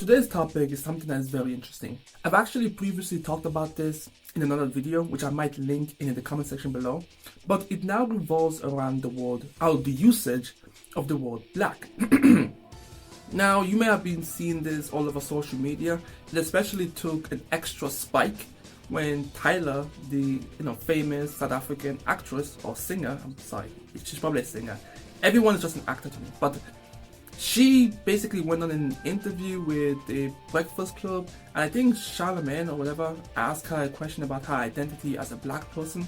Today's topic is something that is very interesting. I've actually previously talked about this in another video, which I might link in the comment section below, but it now revolves around the usage of the word black. Now, you may have been seeing this all over social media. It especially took an extra spike when Tyla, the famous South African actress or singer, I'm sorry, she's probably a singer. Everyone is just an actor to me, but she basically went on an interview with the Breakfast Club, and I think Charlemagne or whatever asked her a question about her identity as a black person.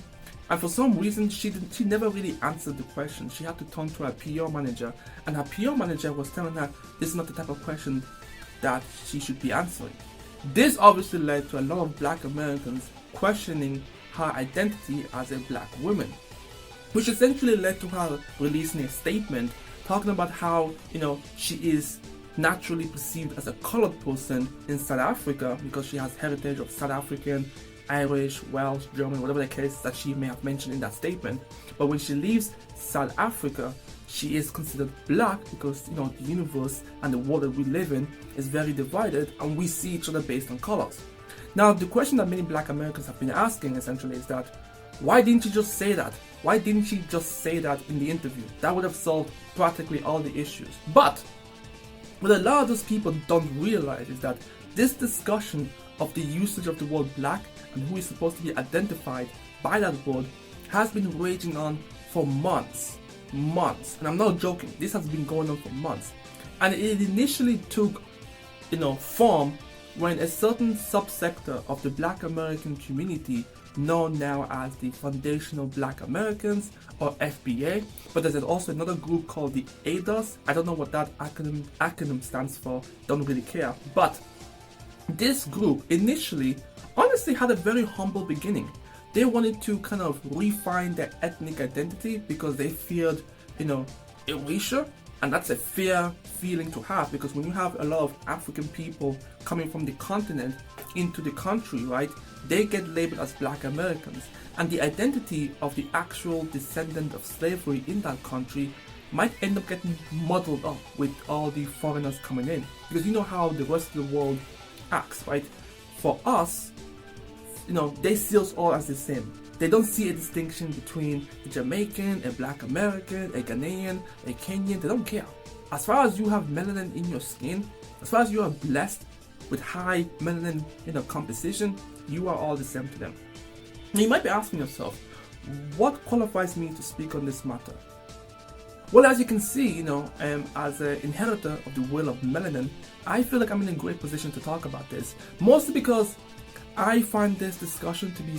And for some reason, she never really answered the question. She had to turn to her PR manager, and her PR manager was telling her this is not the type of question that she should be answering. This obviously led to a lot of black Americans questioning her identity as a black woman, which essentially led to her releasing a statement talking about how, she is naturally perceived as a colored person in South Africa because she has heritage of South African, Irish, Welsh, German, whatever the case that she may have mentioned in that statement. But when she leaves South Africa, she is considered black because, the universe and the world that we live in is very divided and we see each other based on colors. Now, the question that many black Americans have been asking essentially is that, why didn't you just say that? Why didn't she just say that in the interview? That would have solved practically all the issues. But what a lot of those people don't realize is that this discussion of the usage of the word black and who is supposed to be identified by that word has been raging on for months. And I'm not joking, this has been going on for months. And it initially took, form when a certain subsector of the black American community, known now as the Foundational Black Americans or FBA, but there's also another group called the ADOS. I don't know what that acronym stands for, don't really care. But this group initially honestly had a very humble beginning. They wanted to kind of refine their ethnic identity because they feared, erasure. And that's a fair feeling to have, because when you have a lot of African people coming from the continent into the country, right, they get labeled as black Americans. And the identity of the actual descendant of slavery in that country might end up getting muddled up with all the foreigners coming in. Because you know how the rest of the world acts, right? For us, they see us all as the same. They don't see a distinction between a Jamaican, a black American, a Ghanaian, a Kenyan. They don't care. As far as you have melanin in your skin, as far as you are blessed with high melanin composition, you are all the same to them. Now you might be asking yourself, what qualifies me to speak on this matter? Well, as you can see, as an inheritor of the will of melanin, I feel like I'm in a great position to talk about this. Mostly because I find this discussion to be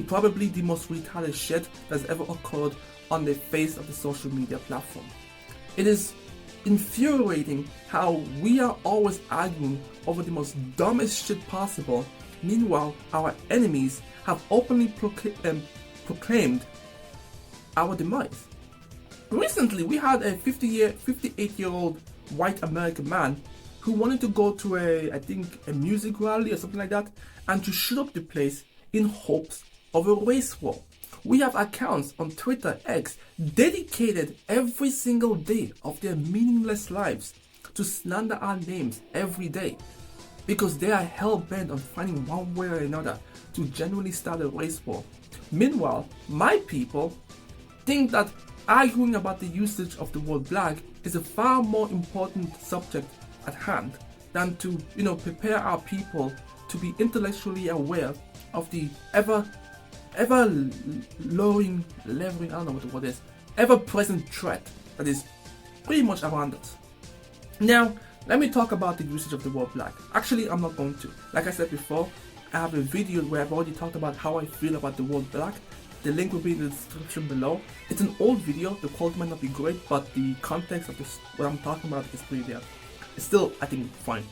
probably the most retarded shit that's ever occurred on the face of the social media platform. It is infuriating how we are always arguing over the most dumbest shit possible. Meanwhile, our enemies have openly proclaimed our demise. Recently, we had a 58-year-old white American man who wanted to go to a music rally or something like that, and to shoot up the place in hopes of a race war. We have accounts on Twitter X dedicated every single day of their meaningless lives to slander our names every day, because they are hell-bent on finding one way or another to genuinely start a race war. Meanwhile, my people think that arguing about the usage of the word black is a far more important subject at hand than to prepare our people to be intellectually aware of the ever lowering, I don't know what the word is, ever-present threat that is pretty much around us. Now, let me talk about the usage of the word black. Actually, I'm not going to. Like I said before, I have a video where I've already talked about how I feel about the word black. The link will be in the description below. It's an old video, the quality might not be great, but the context of what I'm talking about is pretty there. It's still, I think, fine.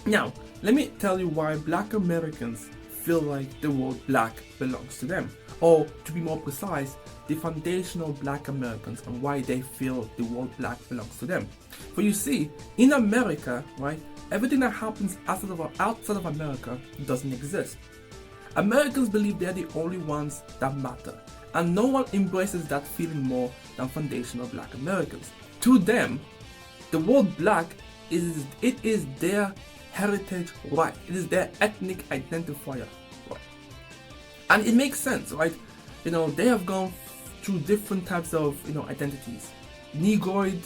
Now, let me tell you why black Americans feel like the word black belongs to them. Or, to be more precise, the foundational black Americans, and why they feel the word black belongs to them. But you see, in America, right, everything that happens outside of America doesn't exist. Americans believe they're the only ones that matter, and no one embraces that feeling more than foundational black Americans. To them, the word black it is their heritage right. It is their ethnic identifier right. And it makes sense, right? They have gone through different types of, identities. Negroid,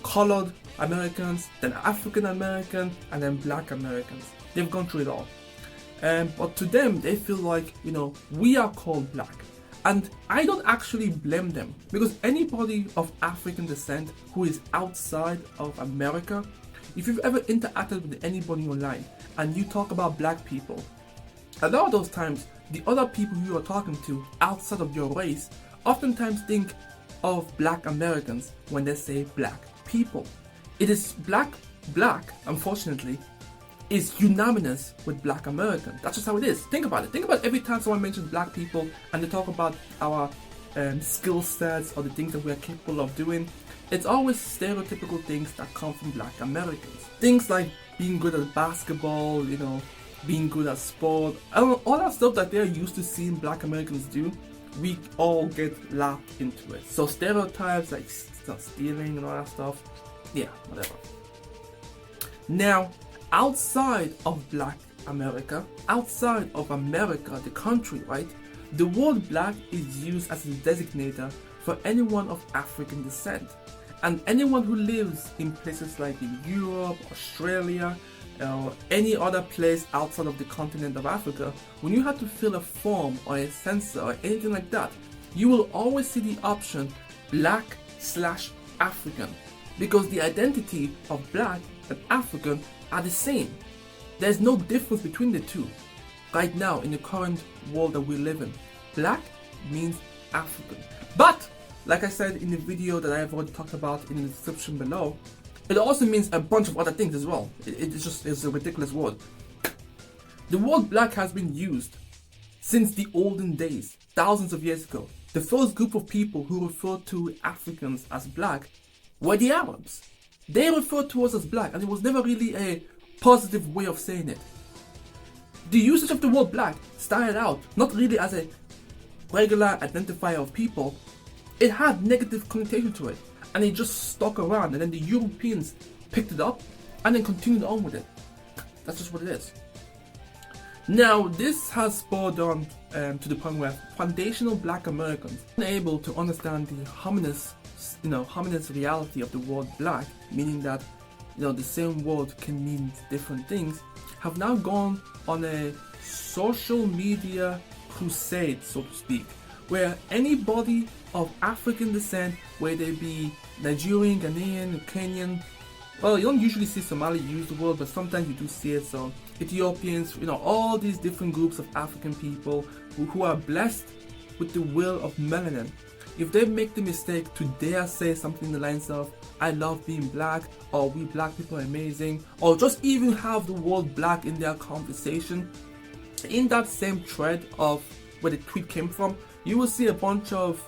colored Americans, then African American, and then Black Americans. They've gone through it all. But to them, they feel like, we are called Black. And I don't actually blame them, because anybody of African descent who is outside of America, if you've ever interacted with anybody online and you talk about Black people, a lot of those times, the other people you are talking to outside of your race oftentimes think of Black Americans when they say Black people. It is Black, unfortunately, is unanimous with Black American. That's just how it is. Think about it. Think about every time someone mentions Black people and they talk about our skill sets or the things that we are capable of doing. It's always stereotypical things that come from Black Americans. Things like being good at basketball, being good at sport, all that stuff that they're used to seeing Black Americans do, we all get lapped into it. So stereotypes like stealing and all that stuff, yeah, whatever. Now, outside of Black America, outside of America, the country, right, the word Black is used as a designator for anyone of African descent. And anyone who lives in places like in Europe, Australia, or any other place outside of the continent of Africa, when you have to fill a form or a census or anything like that, you will always see the option Black/African, because the identity of Black and African are the same. There's no difference between the two. Right now, in the current world that we live in, Black means African. But, like I said in the video that I have already talked about in the description below, it also means a bunch of other things as well. It's a ridiculous word. The word Black has been used since the olden days, thousands of years ago. The first group of people who referred to Africans as Black were the Arabs. They referred to us as Black, and it was never really a positive way of saying it. The usage of the word Black started out not really as a regular identifier of people. It had negative connotation to it, and it just stuck around, and then the Europeans picked it up and then continued on with it. That's just what it is. Now, this has spurred on to the point where foundational Black Americans, unable to understand the homogenous reality of the word Black, meaning that the same word can mean different things, have now gone on a social media crusade, so to speak, where anybody of African descent, whether they be Nigerian, Ghanaian, Kenyan, well, you don't usually see Somali use the word, but sometimes you do see it. So Ethiopians, all these different groups of African people who are blessed with the will of melanin, if they make the mistake to dare say something in the lines of "I love being Black," or "We Black people are amazing," or just even have the word Black in their conversation, in that same thread of where the tweet came from, you will see a bunch of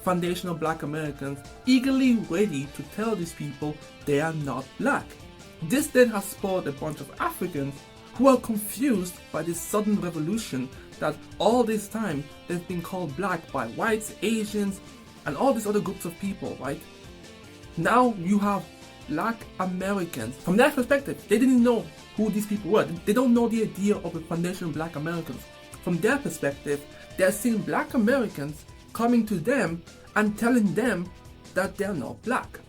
foundational Black Americans eagerly ready to tell these people they are not Black. This then has spurred a bunch of Africans who are confused by this sudden revolution that all this time they've been called Black by whites, Asians, and all these other groups of people, right? Now you have Black Americans. From their perspective, they didn't know who these people were. They don't know the idea of a foundational Black Americans. From their perspective, they're seeing Black Americans coming to them and telling them that they're not Black.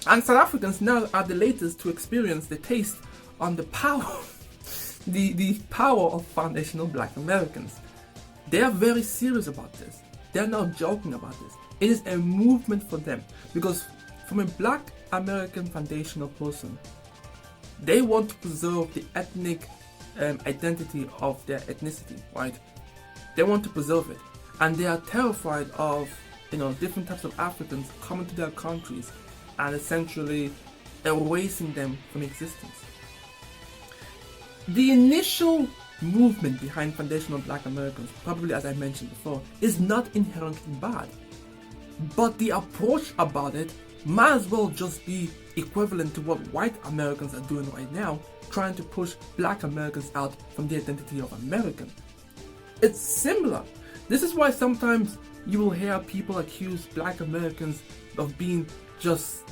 And South Africans now are the latest to experience the taste on the power, the power of foundational Black Americans. They are very serious about this. They're not joking about this. It is a movement for them, because from a Black American foundational person, they want to preserve the ethnic identity of their ethnicity, right? They want to preserve it, and they are terrified of different types of Africans coming to their countries and essentially erasing them from existence. The initial movement behind foundational Black Americans, probably as I mentioned before, is not inherently bad, but the approach about it might as well just be equivalent to what white Americans are doing right now, trying to push Black Americans out from the identity of American. It's similar. This is why sometimes you will hear people accuse Black Americans of being just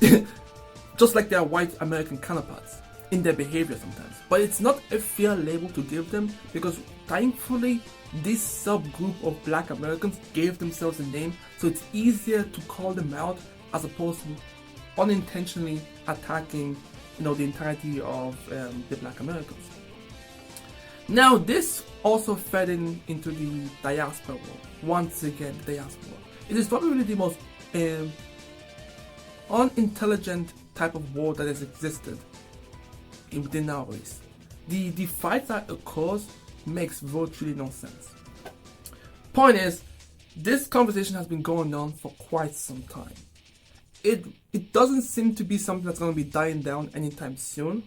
just like their white American counterparts in their behavior sometimes. But it's not a fair label to give them, because thankfully this subgroup of black Americans gave themselves a name, so it's easier to call them out as opposed to unintentionally attacking, the entirety of the black Americans. Now this also fed into the diaspora war. Once again, the diaspora. It is probably the most unintelligent type of war that has existed within our race. The fight that occurs makes virtually no sense. Point is, this conversation has been going on for quite some time. It doesn't seem to be something that's going to be dying down anytime soon.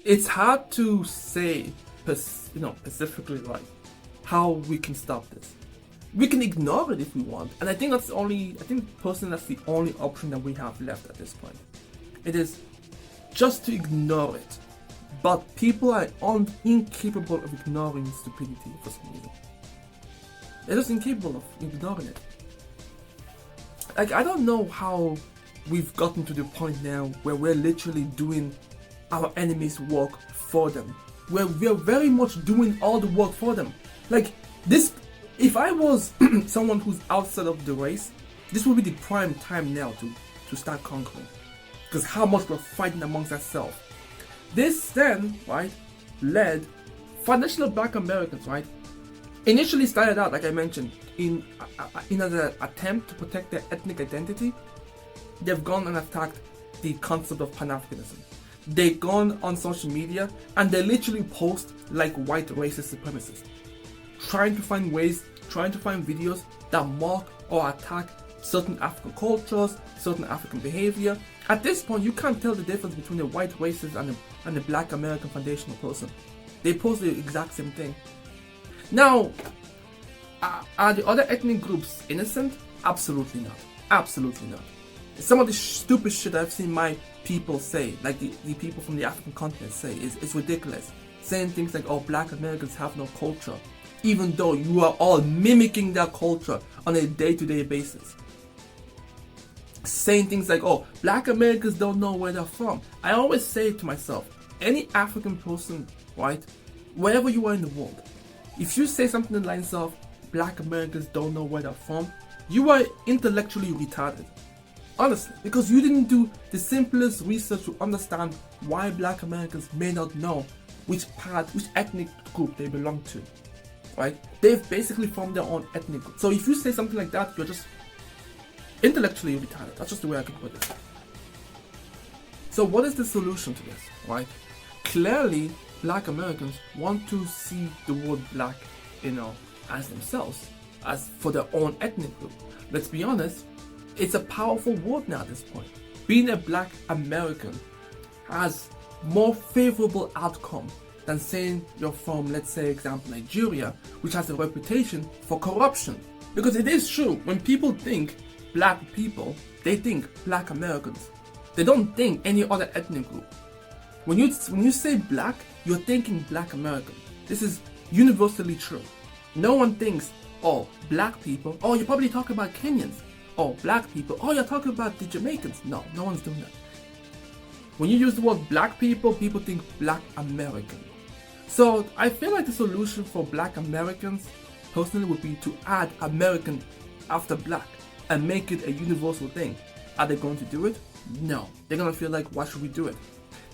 It's hard to say, specifically like how we can stop this. We can ignore it if we want, and I think personally that's the only option that we have left at this point. It is just to ignore it. But people are incapable of ignoring stupidity for some reason. They're just incapable of ignoring it. Like, I don't know how we've gotten to the point now where we're literally doing our enemies' work for them. Where we're very much doing all the work for them. Like, this, if I was someone who's outside of the race, this would be the prime time now to start conquering. Because how much we're fighting amongst ourselves. This then, right, led foundational black Americans, right, initially started out, like I mentioned, in an attempt to protect their ethnic identity. They've gone and attacked the concept of Pan-Africanism. They've gone on social media and they literally post like white racist supremacists, trying to find videos that mock or attack certain African cultures, certain African behavior. At this point, you can't tell the difference between a white racist and a black American foundational person. They post the exact same thing. Now, are the other ethnic groups innocent? Absolutely not. Absolutely not. Some of the stupid shit I've seen my people say, like the people from the African continent say, is ridiculous. Saying things like, oh, black Americans have no culture, even though you are all mimicking their culture on a day-to-day basis. Saying things like, oh, black Americans don't know where they're from. I always say to myself, any African person, right, wherever you are in the world, if you say something in the lines of black Americans don't know where they're from, you are intellectually retarded. Honestly, because you didn't do the simplest research to understand why black Americans may not know which ethnic group they belong to, right? They've basically formed their own ethnic group. So if you say something like that, you're just intellectually retarded. That's just the way I can put it. So what is the solution to this, right? Clearly, black Americans want to see the word black, as themselves, as for their own ethnic group. Let's be honest, it's a powerful word now at this point. Being a black American has more favorable outcome than saying you're from, let's say, example, Nigeria, which has a reputation for corruption. Because it is true, when people think black people, they think black Americans. They don't think any other ethnic group. When you say black, you're thinking black American. This is universally true. No one thinks, oh, black people, oh, you're probably talking about Kenyans. Oh, black people, oh, you're talking about the Jamaicans. No one's doing that. When you use the word black people think black American. So I feel like the solution for black Americans, personally, would be to add American after black and make it a universal thing. Are they going to do it? No. They're going to feel like, why should we do it?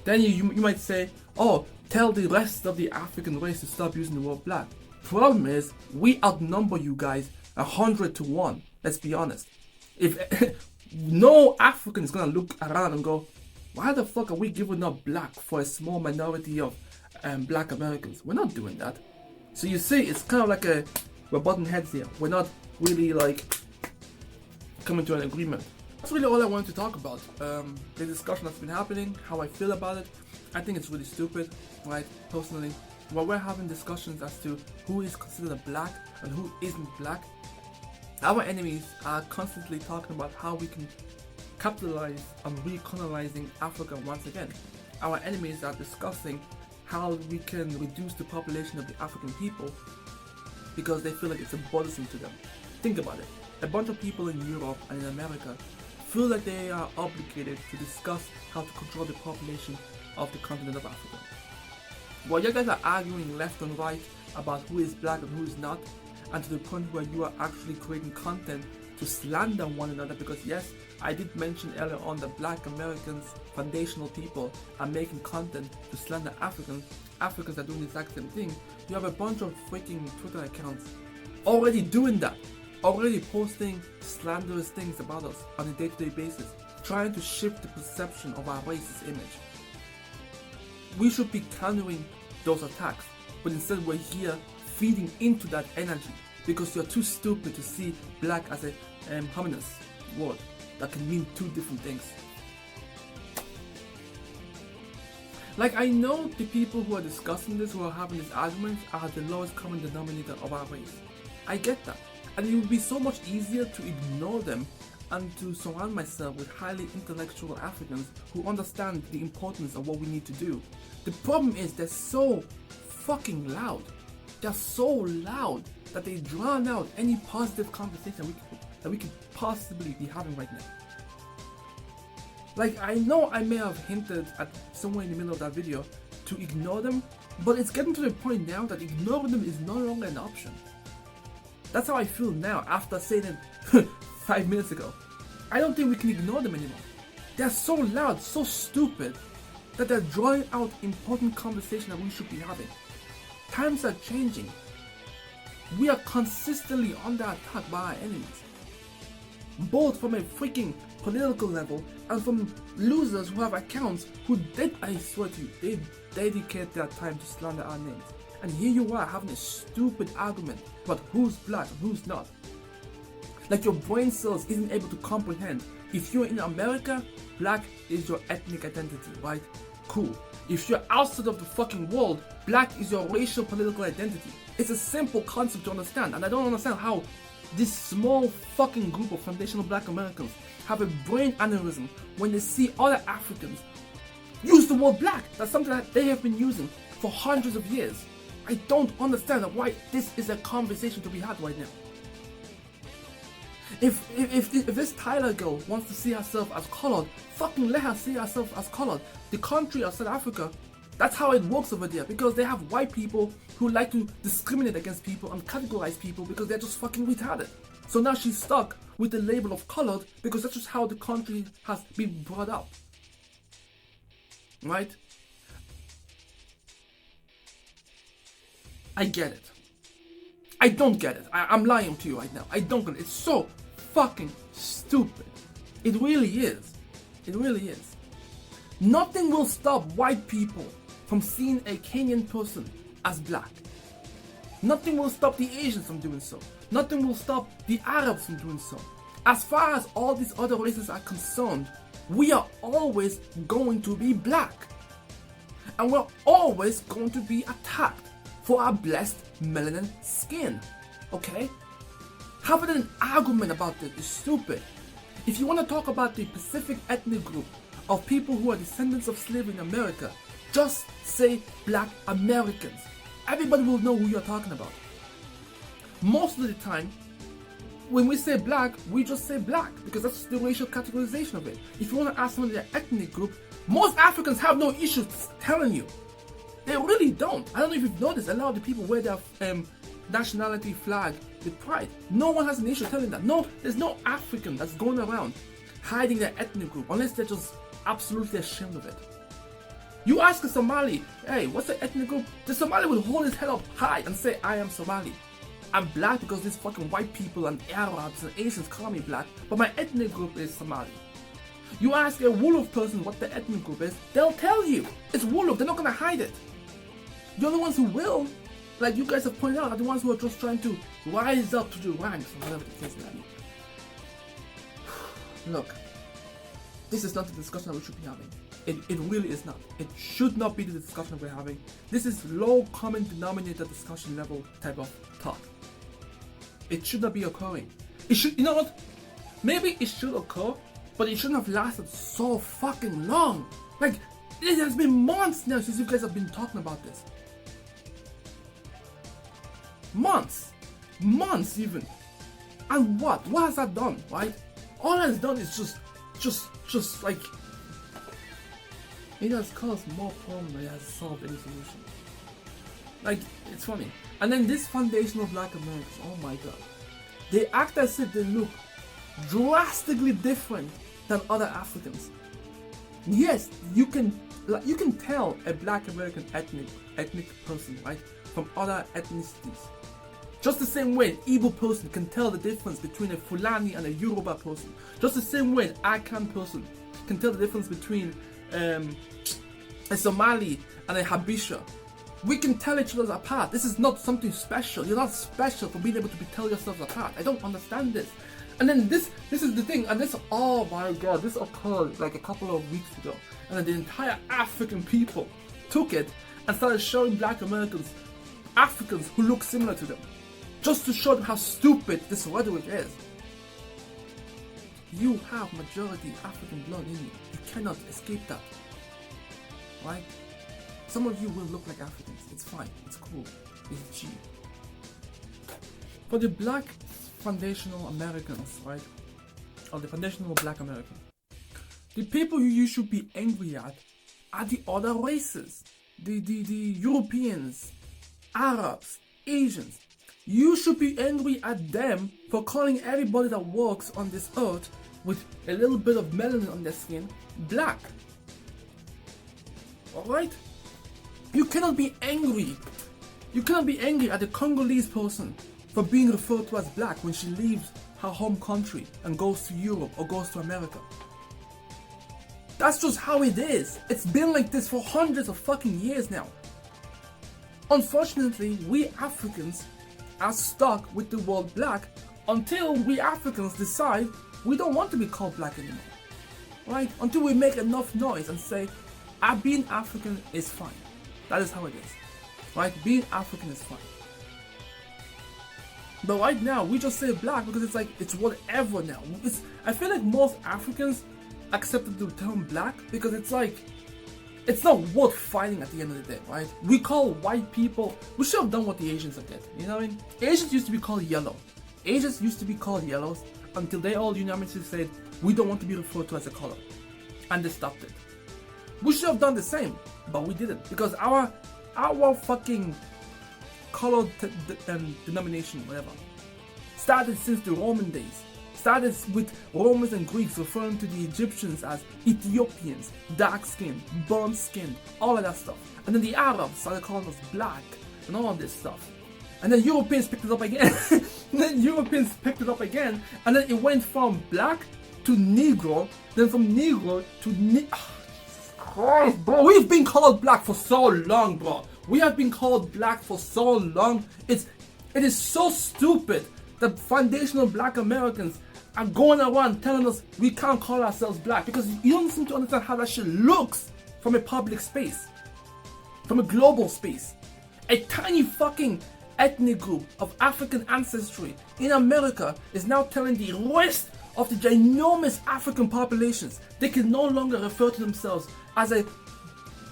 Then you might say, oh, tell the rest of the African race to stop using the word black. Problem is, we outnumber you guys 100 to 1. Let's be honest. If no African is going to look around and go, why the fuck are we giving up black for a small minority of black Americans? We're not doing that. So you see, it's kind of like we're butting heads here. We're not really like coming to an agreement. That's really all I wanted to talk about. The discussion that's been happening, how I feel about it. I think it's really stupid, right? Personally, while we're having discussions as to who is considered a black and who isn't black, our enemies are constantly talking about how we can capitalize on recolonizing Africa once again. Our enemies are discussing how we can reduce the population of the African people because they feel like it's burdensome to them. Think about it. A bunch of people in Europe and in America feel like they are obligated to discuss how to control the population of the continent of Africa. While you guys are arguing left and right about who is black and who is not, and to the point where you are actually creating content to slander one another, because yes, I did mention earlier on that black Americans, foundational people, are making content to slander Africans. Africans are doing the exact same thing. You have a bunch of freaking Twitter accounts already doing that, already posting slanderous things about us on a day-to-day basis, trying to shift the perception of our racist image. We should be countering those attacks, but instead we're here feeding into that energy because you're too stupid to see black as a homogenous word that can mean two different things. Like, I know the people who are discussing this, who are having this argument, are the lowest common denominator of our race. I get that, and it would be so much easier to ignore them and to surround myself with highly intellectual Africans who understand the importance of what we need to do. The problem is they're so fucking loud. They're so loud that they drown out any positive conversation that we could possibly be having right now. Like, I know I may have hinted at somewhere in the middle of that video to ignore them, but it's getting to the point now that ignoring them is no longer an option. That's how I feel now after saying it 5 minutes ago. I don't think we can ignore them anymore. They're so loud, so stupid, that they're drawing out important conversation that we should be having. Times are changing. We are consistently under attack by our enemies, both from a freaking political level and from losers who have accounts who did, I swear to you, they dedicate their time to slander our names. And here you are having a stupid argument about who's black and who's not. Like, your brain cells isn't able to comprehend. If you're in America, black is your ethnic identity, right? Cool. If you're outside of the fucking world, black is your racial political identity. It's a simple concept to understand, and I don't understand how this small fucking group of foundational black Americans have a brain aneurysm when they see other Africans use the word black. That's something that they have been using for hundreds of years. I don't understand why this is a conversation to be had right now. If this Tyla girl wants to see herself as colored, fucking let her see herself as colored. The country of South Africa, that's how it works over there, because they have white people who like to discriminate against people and categorize people because they're just fucking retarded. So now she's stuck with the label of colored because that's just how the country has been brought up. Right? I get it. I don't get it. I'm lying to you right now. I don't get it. It's so fucking stupid. It really is. It really is. Nothing will stop white people from seeing a Kenyan person as black. Nothing will stop the Asians from doing so. Nothing will stop the Arabs from doing so. As far as all these other races are concerned, we are always going to be black. And we're always going to be attacked for our blessed melanin skin. Okay? Having an argument about this is stupid. If you want to talk about the Pacific ethnic group of people who are descendants of slavery in America, just say black Americans. Everybody will know who you're talking about. Most of the time, when we say black, we just say black because that's the racial categorization of it. If you want to ask someone their ethnic group, most Africans have no issues telling you. They really don't. I don't know if you've noticed, a lot of the people wear their nationality flag with pride. No one has an issue telling that. No, there's no African that's going around hiding their ethnic group unless they're just absolutely ashamed of it. You ask a Somali, hey, what's the ethnic group? The Somali will hold his head up high and say, I am Somali. I'm black because these fucking white people and Arabs and Asians call me black, but my ethnic group is Somali. You ask a Wolof person what the ethnic group is, they'll tell you. It's Wolof, they're not gonna hide it. The only ones who will, like you guys have pointed out, are the ones who are just trying to rise up to the ranks or whatever the case may be. Look, this is not the discussion that we should be having. It really is not. It should not be the discussion we're having. This is low common denominator discussion level type of talk. It should not be occurring. It should, you know what? Maybe it should occur, but it shouldn't have lasted so fucking long. Like, it has been months now since you guys have been talking about this. Months even. And what has that done, right? All it has done is just just like, it has caused more problems than it has solved any solution. Like, it's funny. And then this foundational black Americans, oh my god, they act as if they look drastically different than other Africans. Yes, you can tell a black American ethnic person, right, from other ethnicities. Just the same way an Igbo person can tell the difference between a Fulani and a Yoruba person. Just the same way an Akan person can tell the difference between a Somali and a Habesha. We can tell each other apart. This is not something special. You're not special for being able to tell yourselves apart. I don't understand this. And then this is the thing, and this, oh my god, this occurred like a couple of weeks ago. And then the entire African people took it and started showing black Americans, Africans who look similar to them, just to show them how stupid this rhetoric is. You have majority African blood in you. You cannot escape that. Right? Some of you will look like Africans. It's fine. It's cool. It's cheap. For the black foundational Americans, right? Or the foundational black American, the people who you should be angry at are the other races. The Europeans, Arabs, Asians. You should be angry at them for calling everybody that walks on this earth with a little bit of melanin on their skin black. Alright? You cannot be angry. You cannot be angry at the Congolese person for being referred to as black when she leaves her home country and goes to Europe or goes to America. That's just how it is. It's been like this for hundreds of fucking years now. Unfortunately, we Africans are stuck with the word black until we Africans decide we don't want to be called black anymore. Right? Until we make enough noise and say, being African is fine. That is how it is. Right? Being African is fine. But right now, we just say black because it's like, it's whatever now. I feel like most Africans accepted the term black because it's like, it's not worth fighting at the end of the day, right? We call white people, we should have done what the Asians did, you know what I mean? Asians used to be called yellow. Asians used to be called yellows until they all unanimously said, we don't want to be referred to as a color. And they stopped it. We should have done the same, but we didn't because our fucking color denomination, whatever, started since the Roman days. Started with Romans and Greeks referring to the Egyptians as Ethiopians, dark skin, burnt skin, all of that stuff. And then the Arabs started calling us black and all of this stuff. And then Europeans picked it up again. And then it went from black to Negro, then from Negro to Christ, bro, we've been called black for so long, bro. We have been called black for so long. It is so stupid that foundational black Americans are going around telling us we can't call ourselves black because you don't seem to understand how that shit looks from a public space, from a global space. A tiny fucking ethnic group of African ancestry in America is now telling the rest of the ginormous African populations they can no longer refer to themselves as a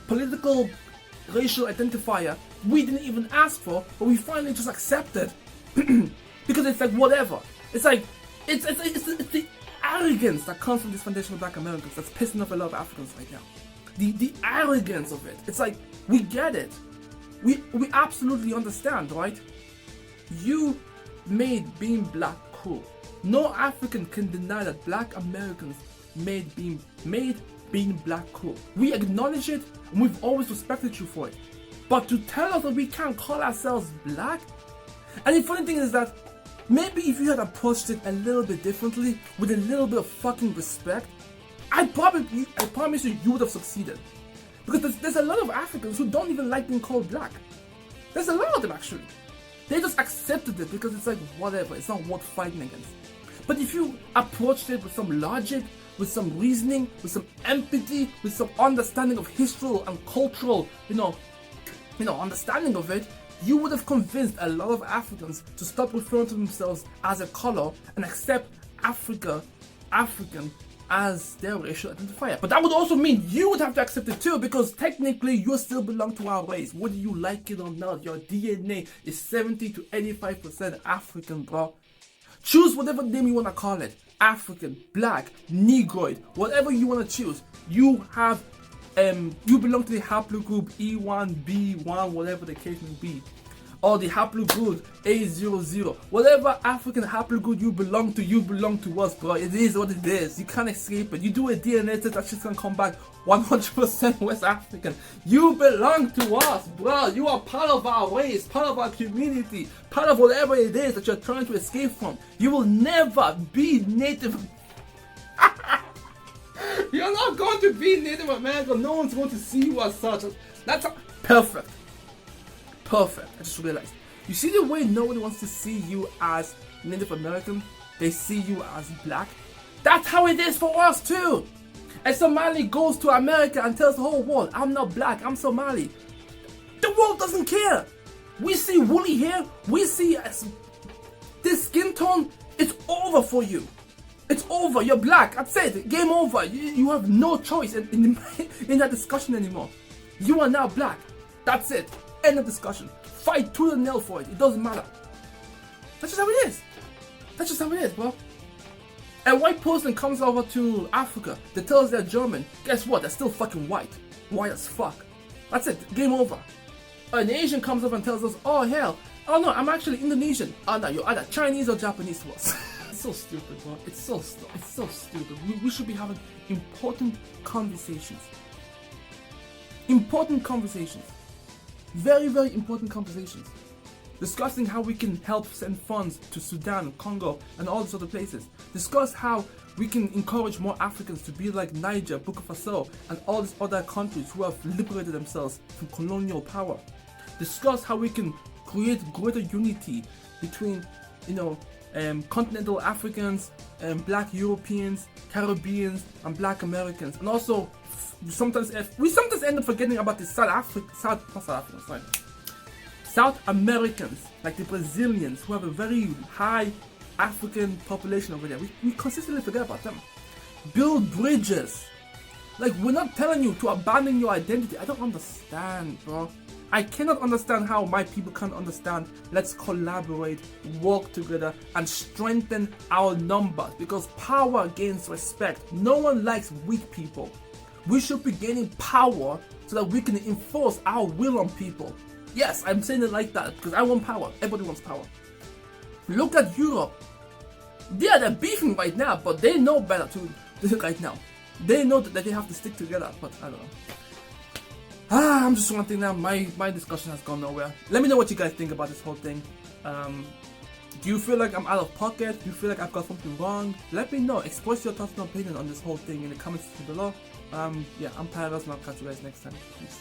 political racial identifier we didn't even ask for, but we finally just accepted because it's like whatever. It's like it's the arrogance that comes from these foundational black Americans that's pissing off a lot of Africans right now. The arrogance of it. It's like we get it. We absolutely understand, right? You made being black cool. No African can deny that black Americans made being black cool. We acknowledge it and we've always respected you for it. But to tell us that we can't call ourselves black? And the funny thing is that maybe if you had approached it a little bit differently, with a little bit of fucking respect, I promise you, you would have succeeded. Because there's a lot of Africans who don't even like being called black. There's a lot of them actually. They just accepted it because it's like whatever, it's not worth fighting against. But if you approached it with some logic, with some reasoning, with some empathy, with some understanding of historical and cultural, understanding of it, you would have convinced a lot of Africans to stop referring to themselves as a color and accept African as their racial identifier. But that would also mean you would have to accept it too, because technically you still belong to our race. Whether you like it or not, your DNA is 70 to 85% African, bro. Choose whatever name you want to call it. African, black, Negroid, whatever you want to choose, you have, you belong to the haplogroup E1, B1, whatever the case may be, or the haplogroup A00, whatever African haplogroup you belong to us, bro. It is what it is. You can't escape it. You do a DNA test, that shit's gonna come back 100% West African. You belong to us, bro. You are part of our race, part of our community, part of whatever it is that you're trying to escape from. You will never be Native. You're not going to be Native American. No one's going to see you as such. That's perfect. Perfect. I just realized. You see the way nobody wants to see you as Native American? They see you as black. That's how it is for us too. A Somali goes to America and tells the whole world, I'm not black, I'm Somali. The world doesn't care. We see woolly hair, we see this skin tone, it's over for you. It's over, you're black, that's it, game over. You have no choice in that discussion anymore. You are now black, that's it, end of discussion. Fight tooth and nail for it, it doesn't matter. That's just how it is. That's just how it is, bro. A white person comes over to Africa, they tell us they're German. Guess what? They're still fucking white. White as fuck. That's it. Game over. An Asian comes over and tells us, oh hell, oh no, I'm actually Indonesian. Oh no, you're either Chinese or Japanese to us. It's so stupid, bro. It's so stupid. We should be having important conversations. Important conversations. Very, very important conversations. Discussing how we can help send funds to Sudan, Congo, and all these other places. Discuss how we can encourage more Africans to be like Niger, Burkina Faso, and all these other countries who have liberated themselves from colonial power. Discuss how we can create greater unity between, continental Africans, black Europeans, Caribbeans, and black Americans. And also, we sometimes end up forgetting about the South Americans, like the Brazilians, who have a very high African population over there. We consistently forget about them. Build bridges. Like, we're not telling you to abandon your identity. I don't understand, bro. I cannot understand how my people can't understand. Let's collaborate, work together, and strengthen our numbers, because power gains respect. No one likes weak people. We should be gaining power so that we can enforce our will on people. Yes, I'm saying it like that because I want power. Everybody wants power. Look at Europe. Yeah, they're beefing right now, but they know better to right now. They know that they have to stick together, but I don't know. I'm just one thing now. My discussion has gone nowhere. Let me know what you guys think about this whole thing. Do you feel like I'm out of pocket? Do you feel like I've got something wrong? Let me know. Express your thoughts and opinion on this whole thing in the comments below. Yeah, I'm Tyla, and I'll catch you guys next time. Peace.